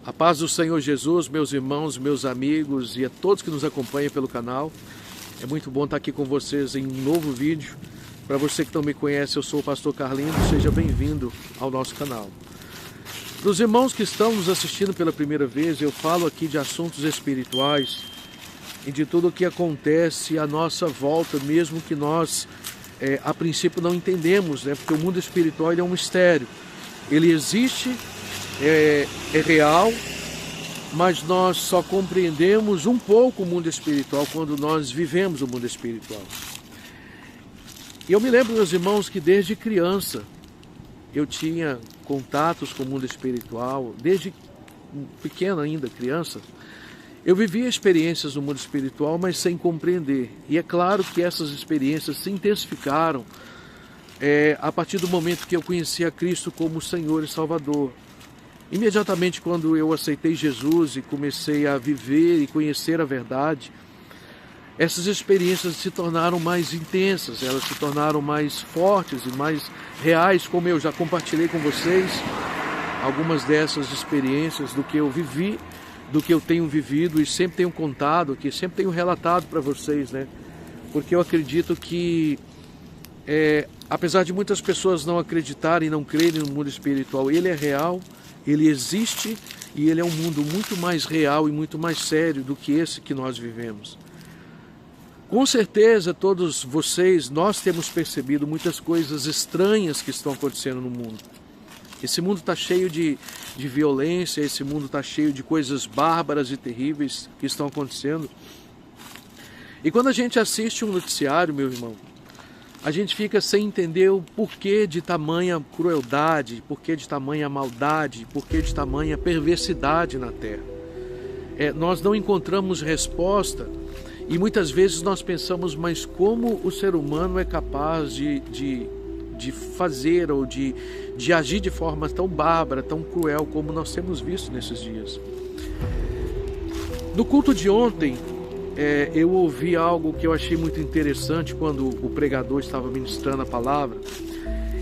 A paz do Senhor Jesus, meus irmãos, meus amigos e a todos que nos acompanham pelo canal. É muito bom estar aqui com vocês em um novo vídeo. Para você que não me conhece, eu sou o pastor Carlinhos, seja bem-vindo ao nosso canal. Para os irmãos que estão nos assistindo pela primeira vez, eu falo aqui de assuntos espirituais e de tudo o que acontece à nossa volta, mesmo que nós, a princípio, não entendemos, né? Porque o mundo espiritual ele é um mistério. Ele existe, é real, mas nós só compreendemos um pouco o mundo espiritual quando nós vivemos o mundo espiritual. E eu me lembro, meus irmãos, que desde criança eu tinha contatos com o mundo espiritual, desde pequena ainda, criança. Eu vivia experiências no mundo espiritual, mas sem compreender. E é claro que essas experiências se intensificaram a partir do momento que eu conheci a Cristo como Senhor e Salvador. Imediatamente quando eu aceitei Jesus e comecei a viver e conhecer a verdade, essas experiências se tornaram mais intensas, elas se tornaram mais fortes e mais reais, como eu já compartilhei com vocês algumas dessas experiências do que eu vivi, do que eu tenho vivido e sempre tenho contado aqui, sempre tenho relatado para vocês, né? Porque eu acredito que, apesar de muitas pessoas não acreditarem, não crerem no mundo espiritual, ele é real, ele existe e ele é um mundo muito mais real e muito mais sério do que esse que nós vivemos. Com certeza, todos vocês, nós temos percebido muitas coisas estranhas que estão acontecendo no mundo. Esse mundo está cheio de violência, esse mundo está cheio de coisas bárbaras e terríveis que estão acontecendo. E quando a gente assiste um noticiário, meu irmão, a gente fica sem entender o porquê de tamanha crueldade, porquê de tamanha maldade, porquê de tamanha perversidade na Terra. Nós não encontramos resposta e muitas vezes nós pensamos, mas como o ser humano é capaz de fazer ou de agir de forma tão bárbara, tão cruel como nós temos visto nesses dias. No culto de ontem, eu ouvi algo que eu achei muito interessante quando o pregador estava ministrando a palavra,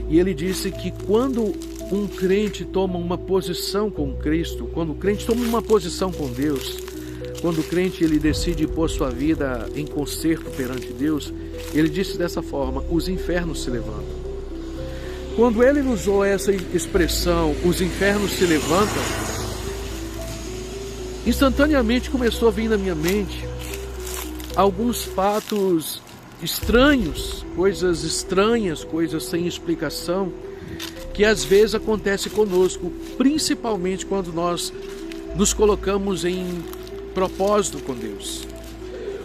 e ele disse que quando um crente toma uma posição com Cristo, quando o crente toma uma posição com Deus, quando o crente ele decide pôr sua vida em conserto perante Deus, ele disse dessa forma: os infernos se levantam. Quando ele usou essa expressão, os infernos se levantam, instantaneamente começou a vir na minha mente alguns fatos estranhos, coisas sem explicação, que às vezes acontece conosco, principalmente quando nós nos colocamos em propósito com Deus.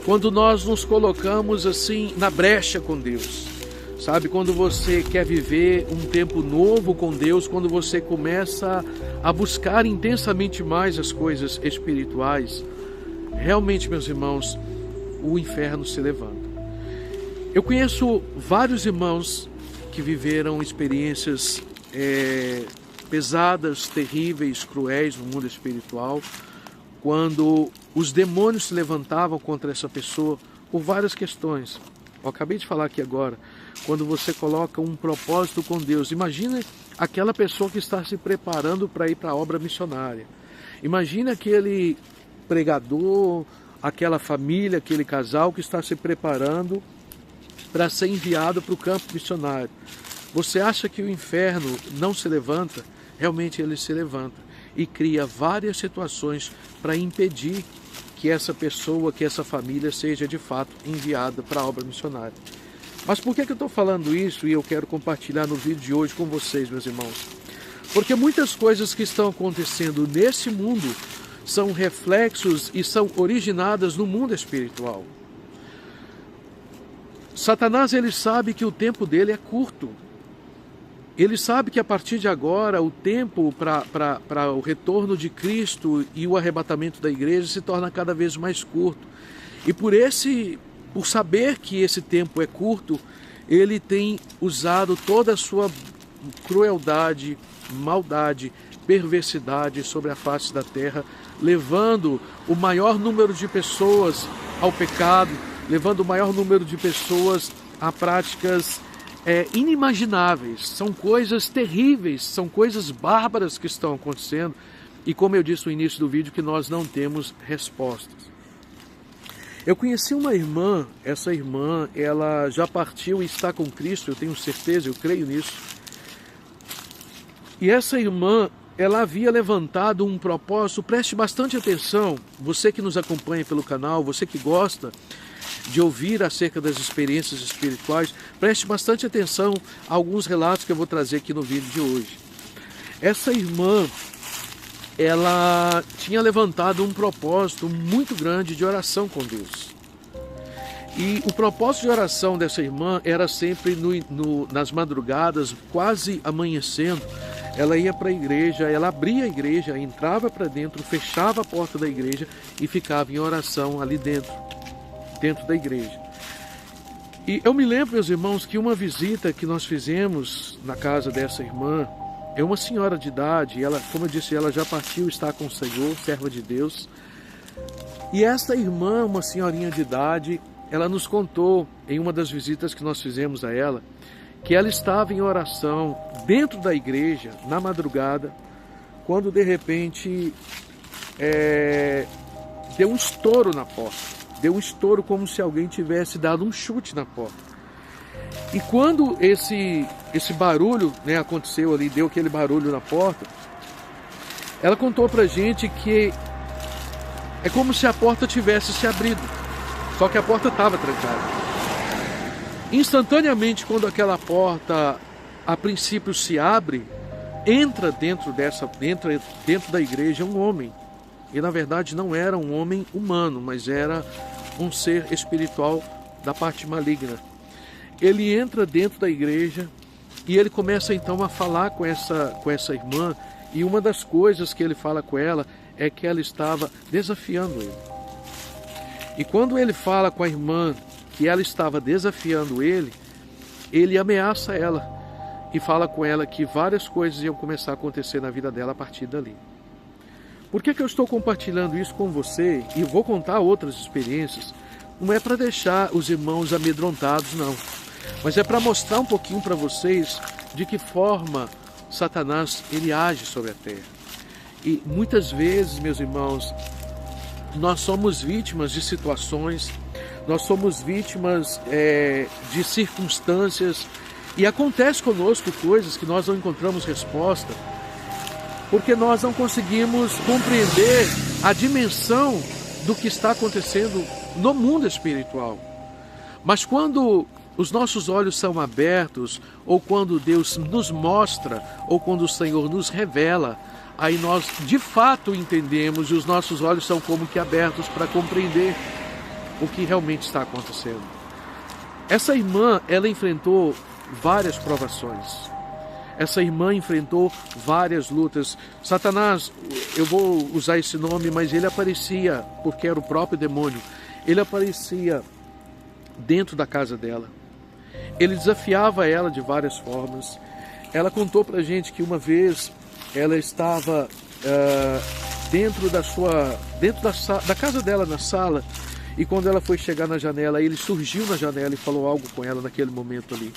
Quando nós nos colocamos assim na brecha com Deus. Sabe, quando você quer viver um tempo novo com Deus, quando você começa a buscar intensamente mais as coisas espirituais, realmente, meus irmãos, o inferno se levanta. Eu conheço vários irmãos que viveram experiências pesadas, terríveis, cruéis no mundo espiritual, quando os demônios se levantavam contra essa pessoa por várias questões. Eu acabei de falar aqui agora, quando você coloca um propósito com Deus. Imagina aquela pessoa que está se preparando para ir para a obra missionária. Imagina aquele pregador, aquela família, aquele casal que está se preparando para ser enviado para o campo missionário. Você acha que o inferno não se levanta? Realmente ele se levanta e cria várias situações para impedir que essa pessoa, que essa família seja de fato enviada para a obra missionária. Mas por que eu estou falando isso e eu quero compartilhar no vídeo de hoje com vocês, meus irmãos? Porque muitas coisas que estão acontecendo nesse mundo são reflexos e são originadas no mundo espiritual. Satanás, ele sabe que o tempo dele é curto. Ele sabe que a partir de agora o tempo para o retorno de Cristo e o arrebatamento da igreja se torna cada vez mais curto. E por saber que esse tempo é curto, ele tem usado toda a sua crueldade, maldade, perversidade sobre a face da terra, levando o maior número de pessoas ao pecado, levando o maior número de pessoas a práticas inimagináveis. São coisas terríveis, são coisas bárbaras que estão acontecendo E como eu disse no início do vídeo, que nós não temos respostas. Eu conheci uma irmã, essa irmã, ela já partiu e está com Cristo, eu tenho certeza, eu creio nisso. E essa irmã, ela havia levantado um propósito, preste bastante atenção, você que nos acompanha pelo canal, você que gosta de ouvir acerca das experiências espirituais, preste bastante atenção a alguns relatos que eu vou trazer aqui no vídeo de hoje. Essa irmã, ela tinha levantado um propósito muito grande de oração com Deus. E o propósito de oração dessa irmã era sempre nas madrugadas, quase amanhecendo, ela ia para a igreja, ela abria a igreja, entrava para dentro, fechava a porta da igreja e ficava em oração ali dentro da igreja. E eu me lembro, meus irmãos, que uma visita que nós fizemos na casa dessa irmã, é uma senhora de idade, ela, como eu disse, ela já partiu, está com o Senhor, serva de Deus. E esta irmã, uma senhorinha de idade, ela nos contou, em uma das visitas que nós fizemos a ela, que ela estava em oração dentro da igreja, na madrugada, quando de repente deu um estouro na porta. Deu um estouro como se alguém tivesse dado um chute na porta. E quando esse barulho, né, aconteceu ali, deu aquele barulho na porta, ela contou pra gente que é como se a porta tivesse se abrido, só que a porta estava trancada. Instantaneamente, quando aquela porta a princípio se abre, entra dentro da igreja um homem. E na verdade não era um homem humano, mas era um ser espiritual da parte maligna. Ele entra dentro da igreja e ele começa então a falar com essa irmã, e uma das coisas que ele fala com ela é que ela estava desafiando ele. E quando ele fala com a irmã que ela estava desafiando ele ameaça ela e fala com ela que várias coisas iam começar a acontecer na vida dela a partir dali. Por que eu estou compartilhando isso com você e vou contar outras experiências? Não é para deixar os irmãos amedrontados, não. Mas é para mostrar um pouquinho para vocês de que forma Satanás ele age sobre a terra. E muitas vezes, meus irmãos, nós somos vítimas de situações, nós somos vítimas de circunstâncias, e acontece conosco coisas que nós não encontramos resposta, porque nós não conseguimos compreender a dimensão do que está acontecendo no mundo espiritual. Mas quando os nossos olhos são abertos, ou quando Deus nos mostra, ou quando o Senhor nos revela, aí nós de fato entendemos e os nossos olhos são como que abertos para compreender o que realmente está acontecendo. Essa irmã, ela enfrentou várias provações. Essa irmã enfrentou várias lutas. Satanás, eu vou usar esse nome, mas ele aparecia, porque era o próprio demônio, ele aparecia dentro da casa dela. Ele desafiava ela de várias formas. Ela contou pra gente que uma vez ela estava dentro da casa dela, na sala, e quando ela foi chegar na janela, ele surgiu na janela e falou algo com ela naquele momento ali.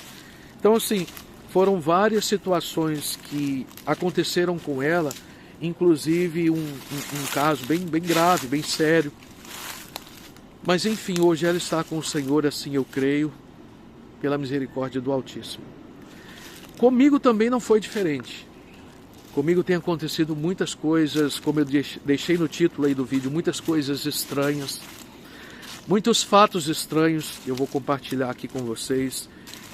Então, assim, foram várias situações que aconteceram com ela, inclusive um caso bem grave, bem sério. Mas enfim, hoje ela está com o Senhor, assim eu creio, pela misericórdia do Altíssimo. Comigo também não foi diferente. Comigo tem acontecido muitas coisas, como eu deixei no título aí do vídeo, muitas coisas estranhas, muitos fatos estranhos, eu vou compartilhar aqui com vocês.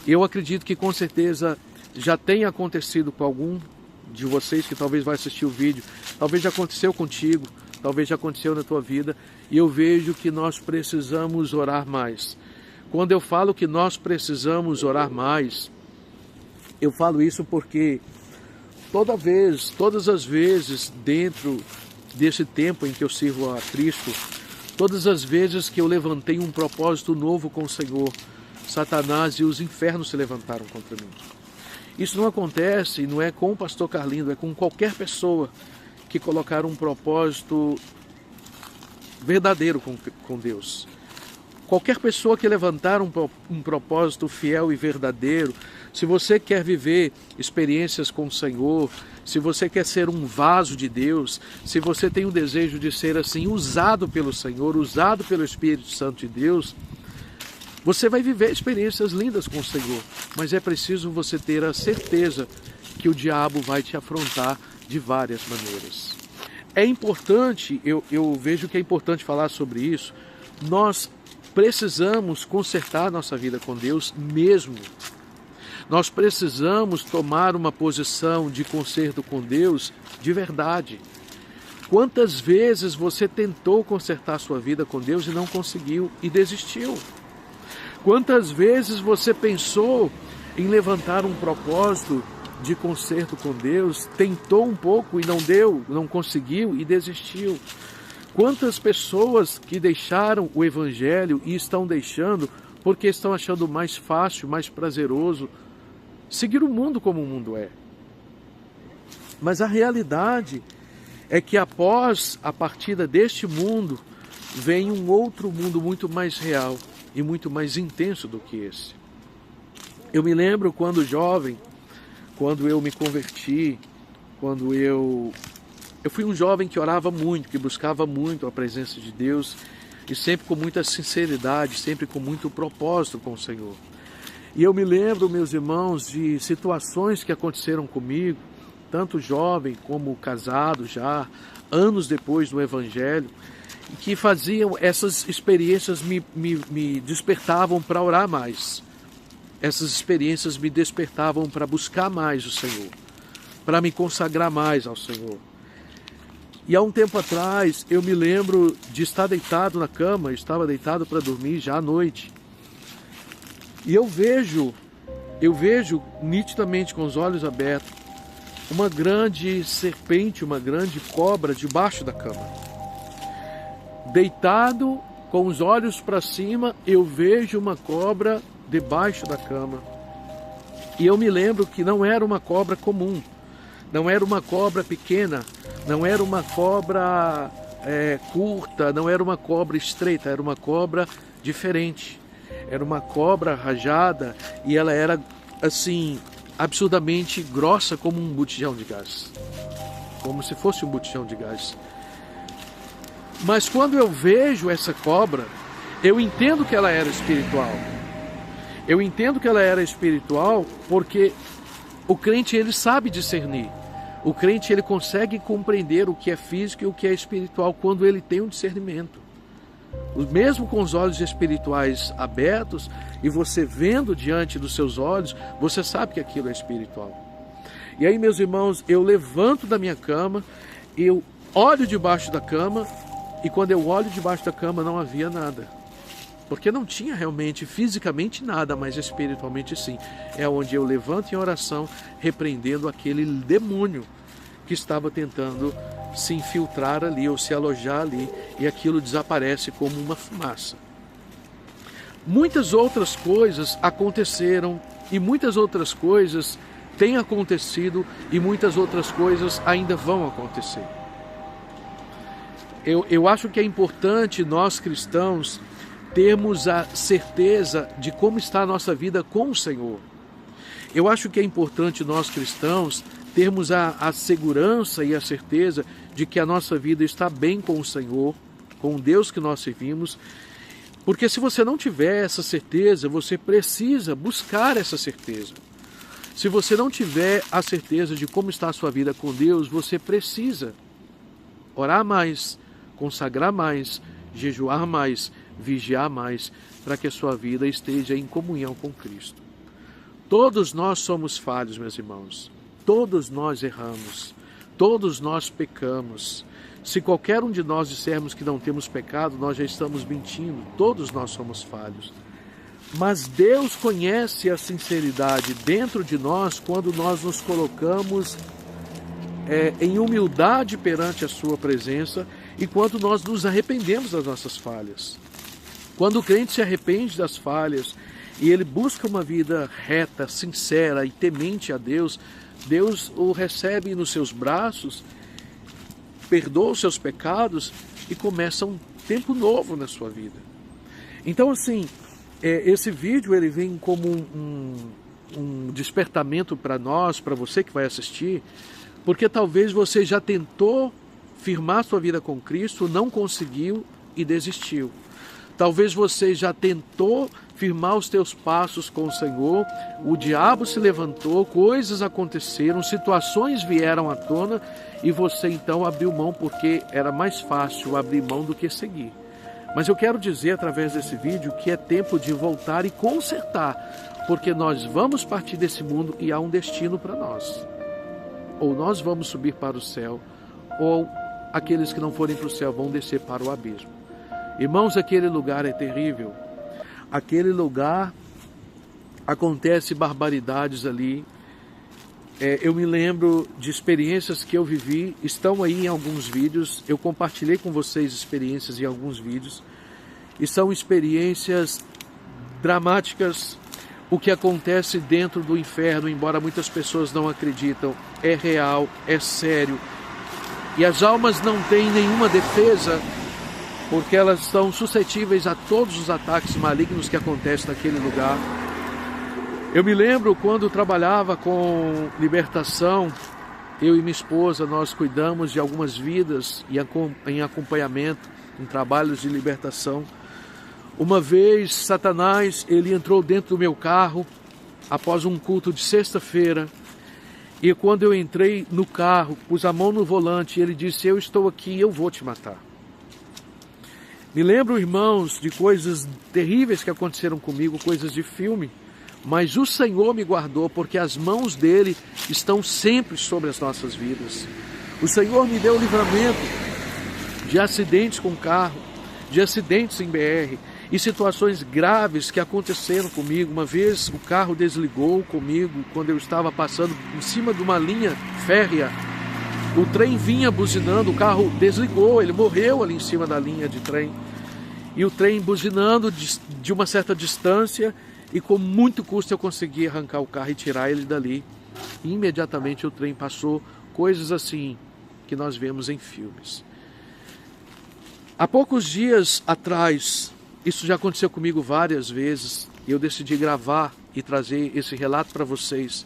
Eu acredito que com certeza já tenha acontecido com algum de vocês que talvez vai assistir o vídeo, talvez já aconteceu contigo, talvez já aconteceu na tua vida, e eu vejo que nós precisamos orar mais. Quando eu falo que nós precisamos orar mais, eu falo isso porque todas as vezes dentro desse tempo em que eu sirvo a Cristo, todas as vezes que eu levantei um propósito novo com o Senhor, Satanás e os infernos se levantaram contra mim. Isso não acontece, não é com o pastor Carlindo, é com qualquer pessoa que colocar um propósito verdadeiro com Deus. Qualquer pessoa que levantar um propósito fiel e verdadeiro, se você quer viver experiências com o Senhor, se você quer ser um vaso de Deus, se você tem o desejo de ser assim usado pelo Senhor, usado pelo Espírito Santo de Deus, você vai viver experiências lindas com o Senhor, mas é preciso você ter a certeza que o diabo vai te afrontar de várias maneiras. É importante, eu vejo que é importante falar sobre isso, nós precisamos consertar nossa vida com Deus mesmo. Nós precisamos tomar uma posição de conserto com Deus de verdade. Quantas vezes você tentou consertar sua vida com Deus e não conseguiu e desistiu? Quantas vezes você pensou em levantar um propósito de conserto com Deus, tentou um pouco e não deu, não conseguiu e desistiu? Quantas pessoas que deixaram o Evangelho e estão deixando porque estão achando mais fácil, mais prazeroso seguir o mundo como o mundo é? Mas a realidade é que após a partida deste mundo, vem um outro mundo muito mais real e muito mais intenso do que esse. Eu me lembro quando jovem, quando eu me converti, quando eu fui um jovem que orava muito, que buscava muito a presença de Deus e sempre com muita sinceridade, sempre com muito propósito com o Senhor. E eu me lembro, meus irmãos, de situações que aconteceram comigo, tanto jovem como casado já, anos depois do Evangelho, que faziam essas experiências me despertavam para orar mais. Essas experiências me despertavam para buscar mais o Senhor, para me consagrar mais ao Senhor. E há um tempo atrás, eu me lembro de estar deitado na cama, eu estava deitado para dormir já à noite. E eu vejo nitidamente com os olhos abertos, uma grande serpente, uma grande cobra debaixo da cama. Deitado, com os olhos para cima, eu vejo uma cobra debaixo da cama. E eu me lembro que não era uma cobra comum, não era uma cobra pequena, não era uma cobra curta, não era uma cobra estreita, era uma cobra diferente. Era uma cobra rajada e ela era assim, absurdamente grossa como um botijão de gás. Como se fosse um botijão de gás. Mas quando eu vejo essa cobra, eu entendo que ela era espiritual. Eu entendo que ela era espiritual porque o crente ele sabe discernir. O crente ele consegue compreender o que é físico e o que é espiritual quando ele tem um discernimento. Mesmo com os olhos espirituais abertos e você vendo diante dos seus olhos, você sabe que aquilo é espiritual. E aí, meus irmãos, eu levanto da minha cama, eu olho debaixo da cama e quando eu olho debaixo da cama não havia nada. Porque não tinha realmente fisicamente nada, mas espiritualmente sim. É onde eu levanto em oração, repreendendo aquele demônio que estava tentando se infiltrar ali ou se alojar ali, e aquilo desaparece como uma fumaça. Muitas outras coisas aconteceram e muitas outras coisas têm acontecido e muitas outras coisas ainda vão acontecer. Eu acho que é importante nós cristãos termos a certeza de como está a nossa vida com o Senhor. Eu acho que é importante nós cristãos termos a segurança e a certeza de que a nossa vida está bem com o Senhor, com o Deus que nós servimos, porque se você não tiver essa certeza, você precisa buscar essa certeza. Se você não tiver a certeza de como está a sua vida com Deus, você precisa orar mais, consagrar mais, jejuar mais, vigiar mais, para que a sua vida esteja em comunhão com Cristo. Todos nós somos falhos, meus irmãos. Todos nós erramos. Todos nós pecamos. Se qualquer um de nós dissermos que não temos pecado, nós já estamos mentindo. Todos nós somos falhos. Mas Deus conhece a sinceridade dentro de nós quando nós nos colocamos em humildade perante a sua presença e quando nós nos arrependemos das nossas falhas. Quando o crente se arrepende das falhas e ele busca uma vida reta, sincera e temente a Deus, Deus o recebe nos seus braços, perdoa os seus pecados e começa um tempo novo na sua vida. Então, assim, esse vídeo ele vem como um despertamento para nós, para você que vai assistir, Porque talvez você já tentou firmar sua vida com Cristo, não conseguiu e desistiu. Talvez você já tentou firmar os teus passos com o Senhor, o diabo se levantou, coisas aconteceram, situações vieram à tona e você então abriu mão porque era mais fácil abrir mão do que seguir. Mas eu quero dizer através desse vídeo que é tempo de voltar e consertar, porque nós vamos partir desse mundo e há um destino para nós. Ou nós vamos subir para o céu, ou aqueles que não forem para o céu vão descer para o abismo. Irmãos, aquele lugar é terrível. Aquele lugar acontece barbaridades ali. Eu me lembro de experiências que eu vivi, estão aí em alguns vídeos. Eu compartilhei com vocês experiências em alguns vídeos. E são experiências dramáticas. O que acontece dentro do inferno, embora muitas pessoas não acreditam, é real, é sério. E as almas não têm nenhuma defesa, porque elas estão suscetíveis a todos os ataques malignos que acontecem naquele lugar. Eu me lembro quando trabalhava com libertação, eu e minha esposa, nós cuidamos de algumas vidas em acompanhamento, em trabalhos de libertação. Uma vez, Satanás, ele entrou dentro do meu carro, após um culto de sexta-feira, e quando eu entrei no carro, pus a mão no volante, ele disse: eu estou aqui, eu vou te matar. Me lembro, irmãos, de coisas terríveis que aconteceram comigo, coisas de filme, mas o Senhor me guardou, porque as mãos dele estão sempre sobre as nossas vidas. O Senhor me deu livramento de acidentes com carro, de acidentes em BR, e situações graves que aconteceram comigo. Uma vez o carro desligou comigo quando eu estava passando em cima de uma linha férrea. O trem vinha buzinando, o carro desligou, ele morreu ali em cima da linha de trem. E o trem buzinando de uma certa distância, e com muito custo eu consegui arrancar o carro e tirar ele dali. E imediatamente o trem passou, coisas assim que nós vemos em filmes. Há poucos dias atrás, isso já aconteceu comigo várias vezes, e eu decidi gravar e trazer esse relato para vocês,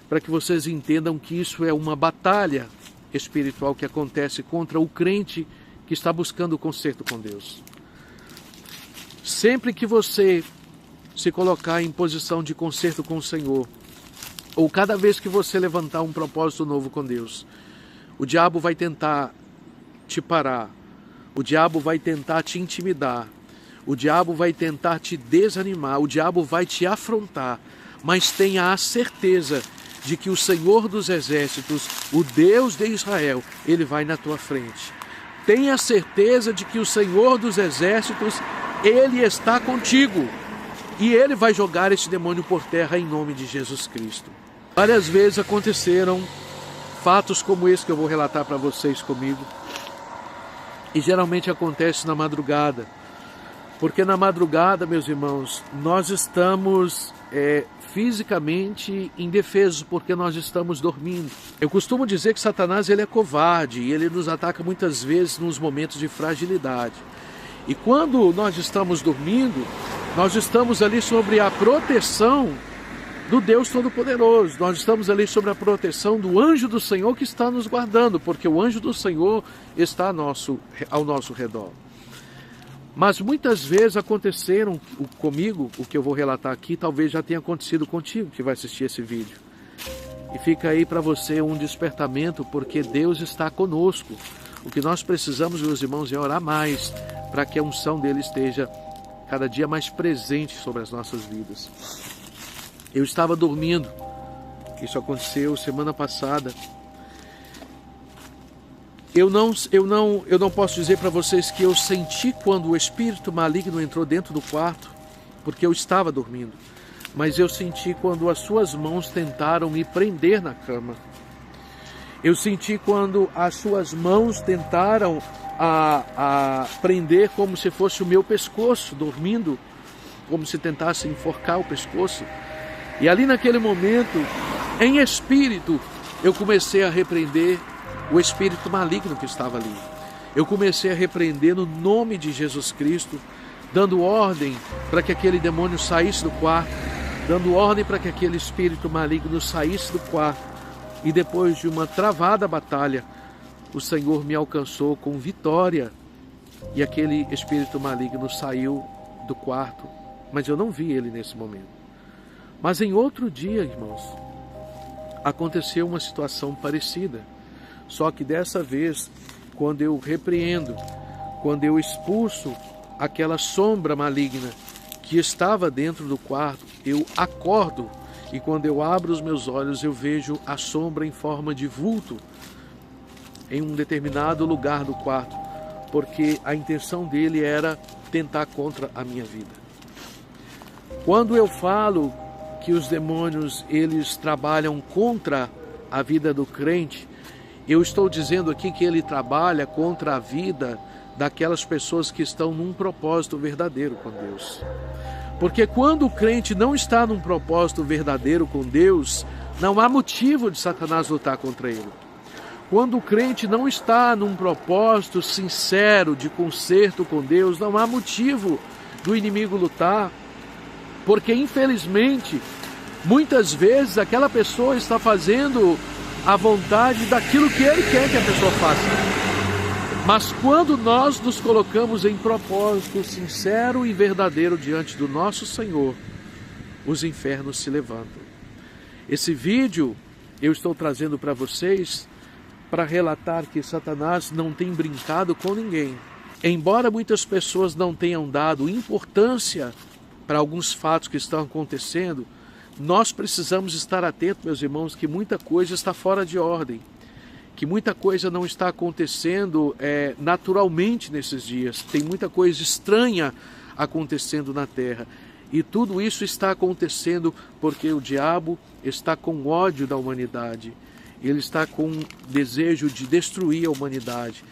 para que vocês entendam que isso é uma batalha espiritual que acontece contra o crente que está buscando o conserto com Deus. Sempre que você se colocar em posição de conserto com o Senhor, ou cada vez que você levantar um propósito novo com Deus, o diabo vai tentar te parar, o diabo vai tentar te intimidar, o diabo vai tentar te desanimar, o diabo vai te afrontar, mas tenha a certeza de que o Senhor dos Exércitos, o Deus de Israel, ele vai na tua frente. Tenha certeza de que o Senhor dos Exércitos, ele está contigo. E ele vai jogar esse demônio por terra em nome de Jesus Cristo. Várias vezes aconteceram fatos como esse que eu vou relatar para vocês comigo. E geralmente acontece na madrugada. Porque na madrugada, meus irmãos, nós estamos fisicamente indefesos, porque nós estamos dormindo. Eu costumo dizer que Satanás ele é covarde e ele nos ataca muitas vezes nos momentos de fragilidade. E quando nós estamos dormindo, nós estamos ali sobre a proteção do Deus Todo-Poderoso. Nós estamos ali sobre a proteção do anjo do Senhor que está nos guardando, porque o anjo do Senhor está ao nosso redor. Mas muitas vezes aconteceram comigo, o que eu vou relatar aqui, talvez já tenha acontecido contigo que vai assistir esse vídeo. E fica aí para você um despertamento, porque Deus está conosco. O que nós precisamos, meus irmãos, é orar mais, para que a unção dele esteja cada dia mais presente sobre as nossas vidas. Eu estava dormindo, isso aconteceu semana passada. Eu não posso dizer para vocês que eu senti quando o espírito maligno entrou dentro do quarto, porque eu estava dormindo. Mas eu senti quando as suas mãos tentaram me prender na cama. Eu senti quando as suas mãos tentaram prender como se fosse o meu pescoço, dormindo, como se tentasse enforcar o pescoço. E ali naquele momento, em espírito, eu comecei a repreender o espírito maligno que estava ali. Eu comecei a repreender no nome de Jesus Cristo, dando ordem para que aquele demônio saísse do quarto, dando ordem para que aquele espírito maligno saísse do quarto. E depois de uma travada batalha, o Senhor me alcançou com vitória. E aquele espírito maligno saiu do quarto, mas eu não vi ele nesse momento. Mas em outro dia, irmãos, aconteceu uma situação parecida. Só que dessa vez, quando eu repreendo, quando eu expulso aquela sombra maligna que estava dentro do quarto, eu acordo e quando eu abro os meus olhos eu vejo a sombra em forma de vulto em um determinado lugar do quarto, porque a intenção dele era tentar contra a minha vida. Quando eu falo que os demônios eles trabalham contra a vida do crente, eu estou dizendo aqui que ele trabalha contra a vida daquelas pessoas que estão num propósito verdadeiro com Deus. Porque quando o crente não está num propósito verdadeiro com Deus, não há motivo de Satanás lutar contra ele. Quando o crente não está num propósito sincero de conserto com Deus, não há motivo do inimigo lutar, porque infelizmente, muitas vezes aquela pessoa está fazendo a vontade daquilo que ele quer que a pessoa faça. Mas quando nós nos colocamos em propósito sincero e verdadeiro diante do nosso Senhor, os infernos se levantam. Esse vídeo eu estou trazendo para vocês para relatar que Satanás não tem brincado com ninguém. Embora muitas pessoas não tenham dado importância para alguns fatos que estão acontecendo, nós precisamos estar atentos, meus irmãos, que muita coisa está fora de ordem, que muita coisa não está acontecendo naturalmente nesses dias. Tem muita coisa estranha acontecendo na terra. E tudo isso está acontecendo porque o diabo está com ódio da humanidade. Ele está com desejo de destruir a humanidade.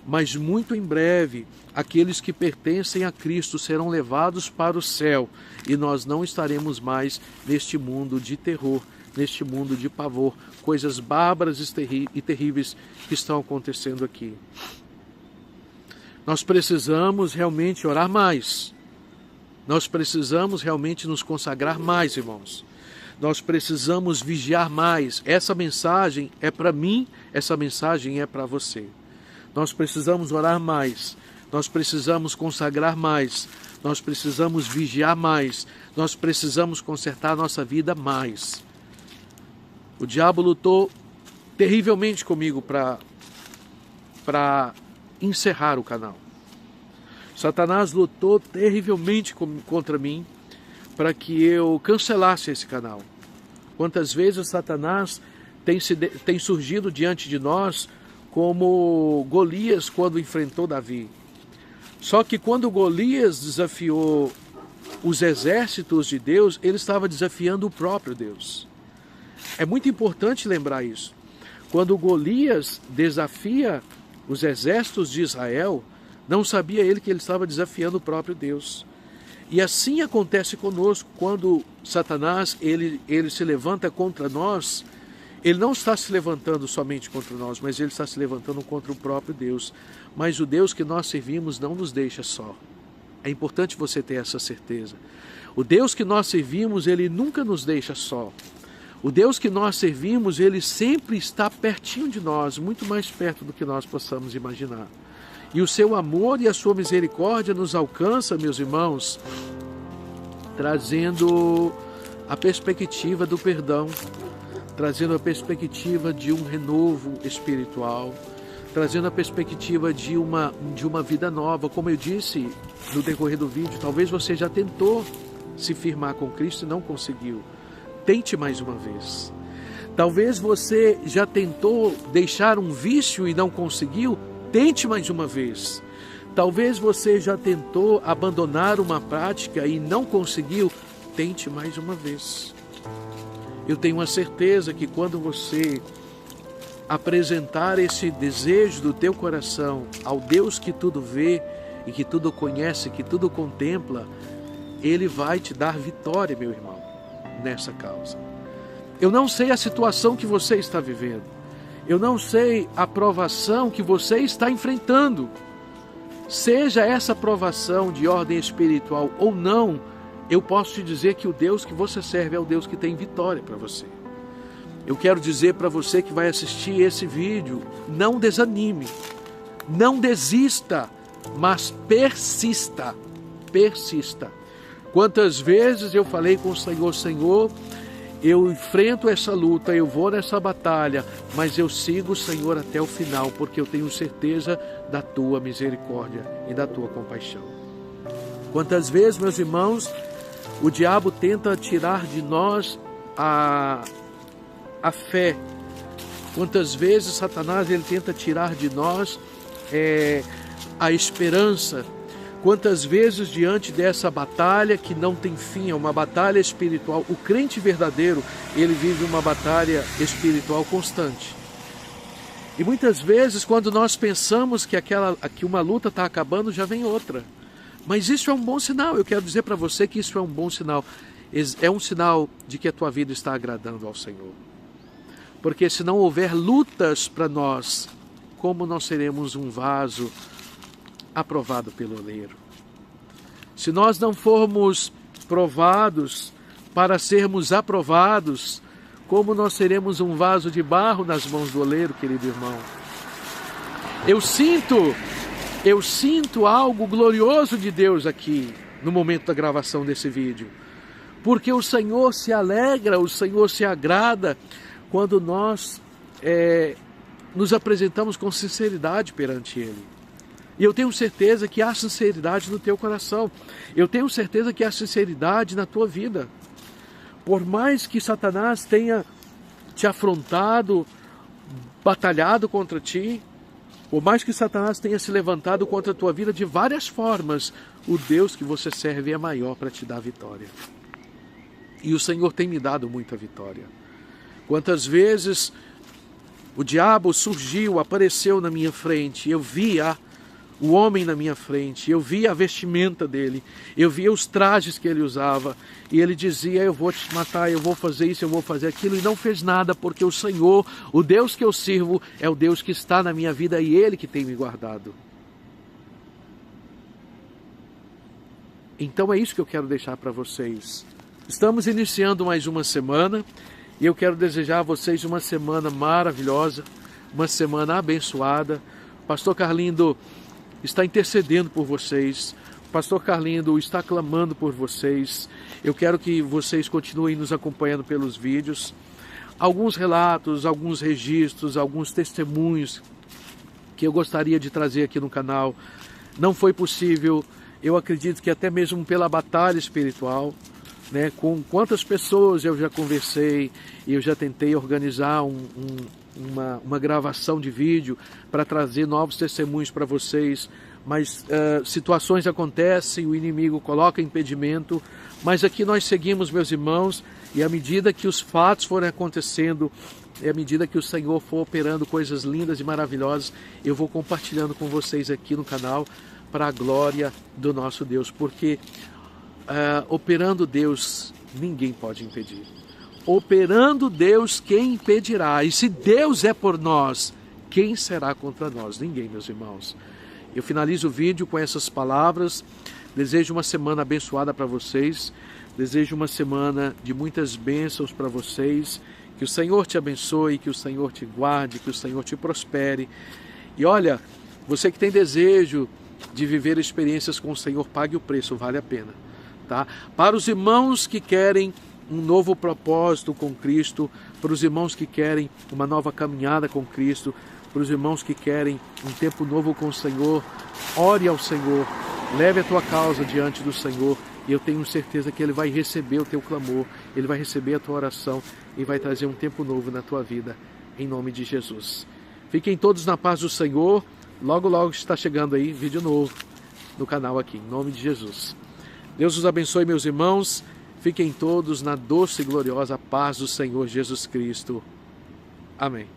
Mas muito em breve, aqueles que pertencem a Cristo serão levados para o céu e nós não estaremos mais neste mundo de terror, neste mundo de pavor, coisas bárbaras e terríveis que estão acontecendo aqui. Nós precisamos realmente orar mais. Nós precisamos realmente nos consagrar mais, irmãos. Nós precisamos vigiar mais. Essa mensagem é para mim, essa mensagem é para você. Nós precisamos orar mais, nós precisamos consagrar mais, nós precisamos vigiar mais, nós precisamos consertar a nossa vida mais. O diabo lutou terrivelmente comigo para encerrar o canal. Satanás lutou terrivelmente contra mim para que eu cancelasse esse canal. Quantas vezes Satanás tem surgido diante de nós como Golias quando enfrentou Davi. Só que quando Golias desafiou os exércitos de Deus, ele estava desafiando o próprio Deus. É muito importante lembrar isso. Quando Golias desafia os exércitos de Israel, não sabia ele que ele estava desafiando o próprio Deus. E assim acontece conosco, quando Satanás ele se levanta contra nós. Ele não está se levantando somente contra nós, mas ele está se levantando contra o próprio Deus. Mas o Deus que nós servimos não nos deixa só. É importante você ter essa certeza. O Deus que nós servimos, ele nunca nos deixa só. O Deus que nós servimos, ele sempre está pertinho de nós, muito mais perto do que nós possamos imaginar. E o seu amor e a sua misericórdia nos alcança, meus irmãos, trazendo a perspectiva do perdão, trazendo a perspectiva de um renovo espiritual, trazendo a perspectiva de uma vida nova. Como eu disse no decorrer do vídeo, talvez você já tentou se firmar com Cristo e não conseguiu. Tente mais uma vez. Talvez você já tentou deixar um vício e não conseguiu. Tente mais uma vez. Talvez você já tentou abandonar uma prática e não conseguiu. Tente mais uma vez. Eu tenho a certeza que quando você apresentar esse desejo do teu coração ao Deus que tudo vê e que tudo conhece, que tudo contempla, Ele vai te dar vitória, meu irmão, nessa causa. Eu não sei a situação que você está vivendo. Eu não sei a provação que você está enfrentando. Seja essa provação de ordem espiritual ou não, eu posso te dizer que o Deus que você serve é o Deus que tem vitória para você. eu quero dizer para você que vai assistir esse vídeo, não desanime, não desista, mas persista, persista. Quantas vezes eu falei com o Senhor, Senhor, eu enfrento essa luta, eu vou nessa batalha, mas eu sigo o Senhor até o final, porque eu tenho certeza da tua misericórdia e da tua compaixão. Quantas vezes, meus irmãos, o diabo tenta tirar de nós a fé. Quantas vezes Satanás ele tenta tirar de nós a esperança. Quantas vezes diante dessa batalha que não tem fim, é uma batalha espiritual. O crente verdadeiro, ele vive uma batalha espiritual constante. E muitas vezes quando nós pensamos que uma luta está acabando, já vem outra. Mas isso é um bom sinal, eu quero dizer para você que isso é um bom sinal. É um sinal de que a tua vida está agradando ao Senhor. Porque se não houver lutas para nós, como nós seremos um vaso aprovado pelo oleiro? Se nós não formos provados para sermos aprovados, como nós seremos um vaso de barro nas mãos do oleiro, querido irmão? Eu sinto algo glorioso de Deus aqui, no momento da gravação desse vídeo. Porque o Senhor se alegra, o Senhor se agrada quando nós nos apresentamos com sinceridade perante Ele. E eu tenho certeza que há sinceridade no teu coração. Eu tenho certeza que há sinceridade na tua vida. Por mais que Satanás tenha te afrontado, batalhado contra ti, por mais que Satanás tenha se levantado contra a tua vida de várias formas, o Deus que você serve é maior para te dar vitória. E o Senhor tem me dado muita vitória. Quantas vezes o diabo surgiu, apareceu na minha frente, eu via o homem na minha frente, eu via a vestimenta dele, eu via os trajes que ele usava, e ele dizia, eu vou te matar, eu vou fazer isso, eu vou fazer aquilo, e não fez nada, porque o Senhor, o Deus que eu sirvo, é o Deus que está na minha vida, e Ele que tem me guardado. Então é isso que eu quero deixar para vocês. Estamos iniciando mais uma semana, e eu quero desejar a vocês uma semana maravilhosa, uma semana abençoada. Pastor Carlindo está intercedendo por vocês. O pastor Carlindo está clamando por vocês. Eu quero que vocês continuem nos acompanhando pelos vídeos. Alguns relatos, alguns registros, alguns testemunhos que eu gostaria de trazer aqui no canal. Não foi possível, eu acredito que até mesmo pela batalha espiritual, né? Com quantas pessoas eu já conversei e eu já tentei organizar uma gravação de vídeo para trazer novos testemunhos para vocês, mas situações acontecem, o inimigo coloca impedimento, mas aqui nós seguimos, meus irmãos, e à medida que os fatos forem acontecendo, e à medida que o Senhor for operando coisas lindas e maravilhosas, eu vou compartilhando com vocês aqui no canal para a glória do nosso Deus, porque operando Deus, ninguém pode impedir. Operando Deus, quem impedirá? E se Deus é por nós, quem será contra nós? Ninguém, meus irmãos. Eu finalizo o vídeo com essas palavras. Desejo uma semana abençoada para vocês. Desejo uma semana de muitas bênçãos para vocês. Que o Senhor te abençoe, que o Senhor te guarde, que o Senhor te prospere. E olha, você que tem desejo de viver experiências com o Senhor, pague o preço, vale a pena. Tá? Para os irmãos que querem um novo propósito com Cristo, para os irmãos que querem uma nova caminhada com Cristo, para os irmãos que querem um tempo novo com o Senhor, ore ao Senhor, leve a tua causa diante do Senhor, e eu tenho certeza que Ele vai receber o teu clamor, Ele vai receber a tua oração e vai trazer um tempo novo na tua vida, em nome de Jesus. Fiquem todos na paz do Senhor, logo logo está chegando aí vídeo novo no canal aqui, em nome de Jesus. Deus os abençoe, meus irmãos. Fiquem todos na doce e gloriosa paz do Senhor Jesus Cristo. Amém.